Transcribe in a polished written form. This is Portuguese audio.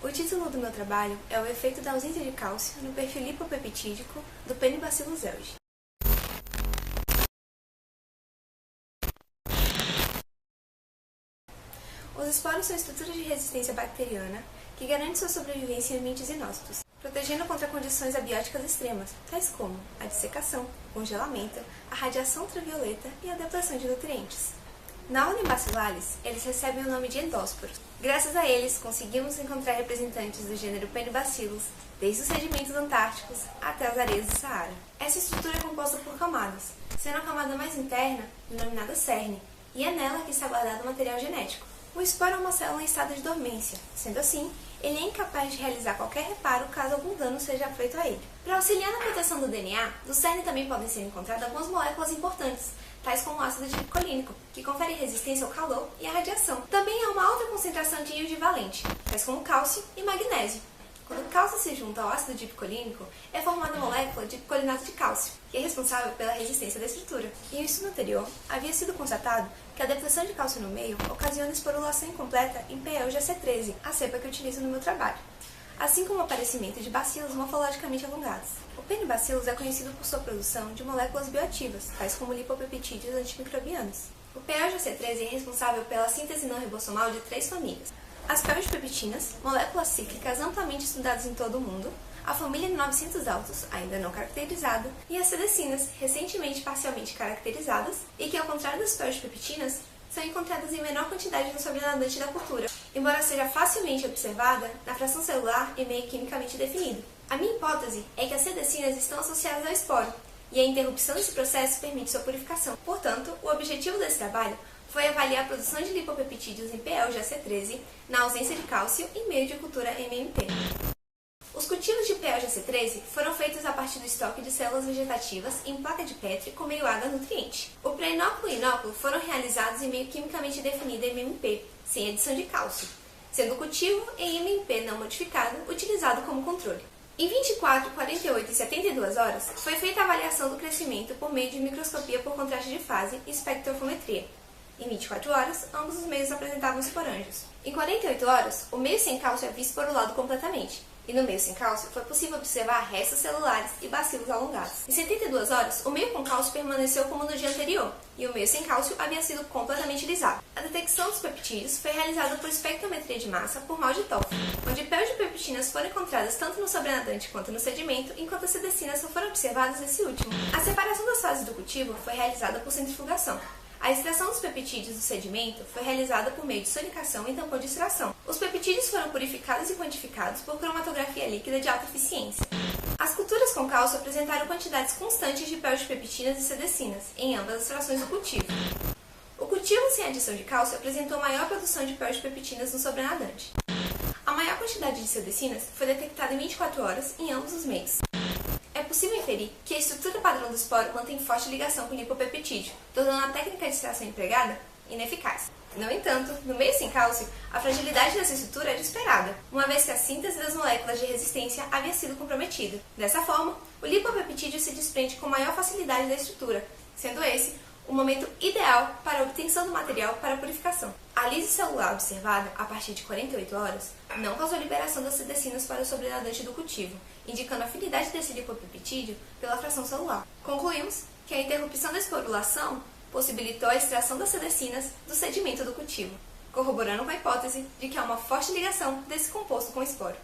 O título do meu trabalho é o efeito da ausência de cálcio no perfil lipopeptídico do Penibacillus elgi. Os esporos são estruturas de resistência bacteriana que garantem sua sobrevivência em ambientes inóspitos, protegendo contra condições abióticas extremas, tais como a dissecação, congelamento, a radiação ultravioleta e a depressão de nutrientes. Na ordem Bacillales, eles recebem o nome de endósporos. Graças a eles, conseguimos encontrar representantes do gênero Penibacillus, desde os sedimentos antárticos até as areias do Saara. Essa estrutura é composta por camadas, sendo a camada mais interna denominada cerne, e é nela que está guardado o material genético. O esporo é uma célula em estado de dormência, sendo assim, ele é incapaz de realizar qualquer reparo caso algum dano seja feito a ele. Para auxiliar na proteção do DNA, do cerne também podem ser encontradas algumas moléculas importantes, tais como o ácido dipicolínico, que confere resistência ao calor e à radiação. Também há uma alta concentração de íons divalente, tais como cálcio e magnésio. Quando o cálcio se junta ao ácido dipicolínico, é formada a molécula de dipicolinato de cálcio, que é responsável pela resistência da estrutura. Em um estudo anterior, havia sido constatado que a depressão de cálcio no meio ocasiona esporulação incompleta em P. elgi AC13, a cepa que eu utilizo no meu trabalho, assim como o aparecimento de bacilos morfologicamente alongados. O Penibacillus é conhecido por sua produção de moléculas bioativas, tais como lipopeptídeos antimicrobianos. O P. elgi AC13 é responsável pela síntese não ribossomal de 3 famílias: as peroxipeptinas, moléculas cíclicas amplamente estudadas em todo o mundo, a família 900 altos, ainda não caracterizada, e as sedecinas, recentemente parcialmente caracterizadas, e que, ao contrário das peroxipeptinas, são encontradas em menor quantidade no sobrenadante da cultura, embora seja facilmente observada na fração celular e meio quimicamente definido. A minha hipótese é que as sedecinas estão associadas ao esporo, e a interrupção desse processo permite sua purificação. Portanto, o objetivo desse trabalho foi avaliar a produção de lipopeptídeos em P. elgi AC13 na ausência de cálcio em meio de cultura MMP. Os cultivos de P. elgi AC13 foram feitos a partir do estoque de células vegetativas em placa de Petri com meio água nutriente. O pré-inóculo e inóculo foram realizados em meio quimicamente definido MMP, sem adição de cálcio, sendo o cultivo em MMP não modificado utilizado como controle. Em 24, 48 e 72 horas, foi feita a avaliação do crescimento por meio de microscopia por contraste de fase e espectrofometria. Em 24 horas, ambos os meios apresentavam esporângios. Em 48 horas, o meio sem cálcio havia esporulado completamente, e no meio sem cálcio foi possível observar restos celulares e bacilos alongados. Em 72 horas, o meio com cálcio permaneceu como no dia anterior, e o meio sem cálcio havia sido completamente lisado. A detecção dos peptídeos foi realizada por espectrometria de massa por Mal-de-Toff, onde peptinas foram encontradas tanto no sobrenadante quanto no sedimento, enquanto as sedecinas só foram observadas nesse último. A separação das fases do cultivo foi realizada por centrifugação. A extração dos peptídeos do sedimento foi realizada por meio de sonicação e tampão de extração. Os peptídeos foram purificados e quantificados por cromatografia líquida de alta eficiência. As culturas com cálcio apresentaram quantidades constantes de peroxipeptinas e sedecinas, em ambas as frações do cultivo. O cultivo sem adição de cálcio apresentou maior produção de peroxipeptinas no sobrenadante. A maior quantidade de sedecinas foi detectada em 24 horas em ambos os meios. É possível inferir que a estrutura padrão do esporo mantém forte ligação com o lipopeptídeo, tornando a técnica de extração empregada ineficaz. No entanto, no meio sem cálcio, a fragilidade dessa estrutura era esperada, uma vez que a síntese das moléculas de resistência havia sido comprometida. Dessa forma, o lipopeptídeo se desprende com maior facilidade da estrutura, sendo esse o momento ideal para a obtenção do material para a purificação. A lise celular observada a partir de 48 horas não causou liberação das sedecinas para o sobrenadante do cultivo, indicando a afinidade desse lipopeptídeo pela fração celular. Concluímos que a interrupção da esporulação possibilitou a extração das sedecinas do sedimento do cultivo, corroborando com a hipótese de que há uma forte ligação desse composto com o esporo.